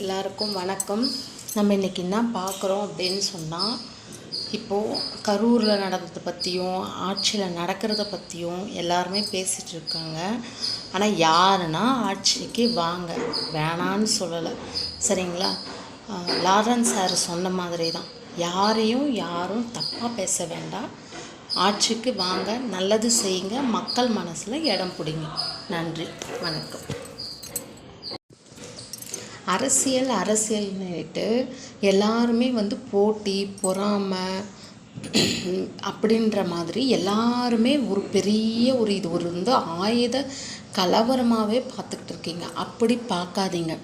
எல்லாருக்கும் வணக்கம். நம்ம இன்றைக்கி என்ன பார்க்குறோம் அப்படின்னு சொன்னால், இப்போது கரூரில் நடக்கிறத பற்றியும் ஆட்சியில் நடக்கிறத பற்றியும் எல்லாருமே பேசிகிட்டு இருக்காங்க. ஆனால் யாருன்னா ஆட்சிக்கு வாங்க வேணான்னு சொல்லலை, சரிங்களா? லாரன்ஸ் சார் சொன்ன மாதிரி தான், யாரும் தப்பாக பேச வேண்டாம். ஆட்சிக்கு வாங்க, நல்லது செய்யுங்க, மக்கள் மனசில் இடம் பிடிங்க. நன்றி, வணக்கம். அரசியல்னுட்டு எல்லாருமே போட்டி பொறாமை அப்படின்ற மாதிரி எல்லாருமே ஒரு பெரிய இது ஆயுத கலவரமாகவே பார்த்துக்கிட்டு இருக்கீங்க. அப்படி பார்க்காதீங்க.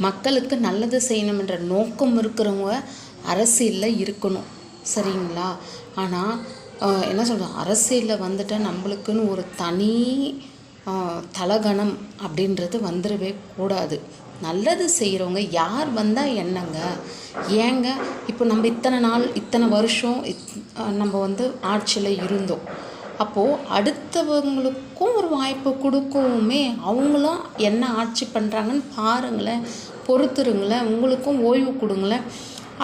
மக்களுக்கு நல்லது செய்யணுமென்ற நோக்கம் இருக்கிறவங்க அரசியலில் இருக்கணும், சரிங்களா? ஆனால் என்ன சொல்கிறோம், அரசியலில் வந்துட்டால் நம்மளுக்குன்னு ஒரு தனி தலகணம் அப்படின்றது வந்துடவே கூடாது. நல்லது செய்கிறவங்க யார் வந்தால் என்னங்க, ஏங்க? இப்போ நம்ம இத்தனை வருஷம் நம்ம ஆட்சியில் இருந்தோம். அப்போது அடுத்தவங்களுக்கும் ஒரு வாய்ப்பு கொடுக்கவுமே, அவங்களும் என்ன ஆட்சி பண்ணுறாங்கன்னு பாருங்களேன், பொறுத்துருங்களேன், உங்களுக்கும் ஓய்வு கொடுங்களேன்.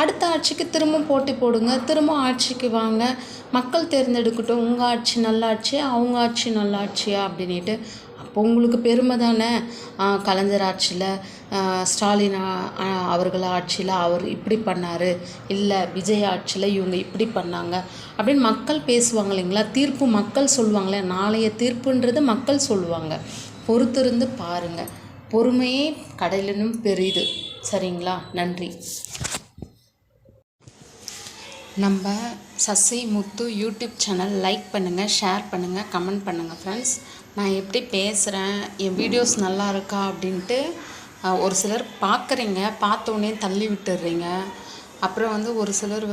அடுத்த ஆட்சிக்கு திரும்ப போட்டி போடுங்க, திரும்ப ஆட்சிக்கு வாங்க, மக்கள் தேர்ந்தெடுக்கட்டும், உங்கள் ஆட்சி நல்லாட்சியா அவங்க ஆட்சி நல்லாட்சியா அப்படின்ட்டு. அப்போ உங்களுக்கு பெருமை தானே. கலைஞர் ஆட்சியில், ஸ்டாலின் அவர்கள் ஆட்சியில் அவர் இப்படி பண்ணார், இல்லை விஜய் ஆட்சியில் இவங்க இப்படி பண்ணாங்க அப்படின்னு மக்கள் பேசுவாங்க இல்லைங்களா? தீர்ப்பு மக்கள் சொல்லுவாங்களே, நாளைய தீர்ப்புன்றது மக்கள் சொல்லுவாங்க. பொறுத்திருந்து பாருங்கள். பொறுமையே கடலினும் பெரிது, சரிங்களா? நன்றி. நம்ம சசி முத்து யூடியூப் சேனல் லைக் பண்ணுங்கள், ஷேர் பண்ணுங்கள், கமெண்ட் பண்ணுங்கள் ஃப்ரெண்ட்ஸ். நான் எப்படி பேசுகிறேன், என் வீடியோஸ் நல்லா இருக்கா அப்படின்ட்டு ஒரு சிலர் பார்க்குறீங்க, பார்த்தோன்னே தள்ளி விட்டுடுறீங்க. அப்புறம் ஒரு சிலர்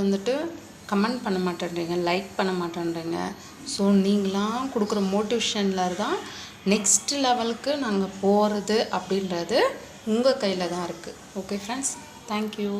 கமெண்ட் பண்ண மாட்டேன்றீங்க, லைக் பண்ண மாட்டேன்றீங்க. ஸோ நீங்களாம் கொடுக்குற மோட்டிவேஷனில் தான் நெக்ஸ்ட் லெவலுக்கு நாங்கள் போகிறது அப்படின்றது உங்கள் கையில் தான் இருக்குது. Okay friends, thank you.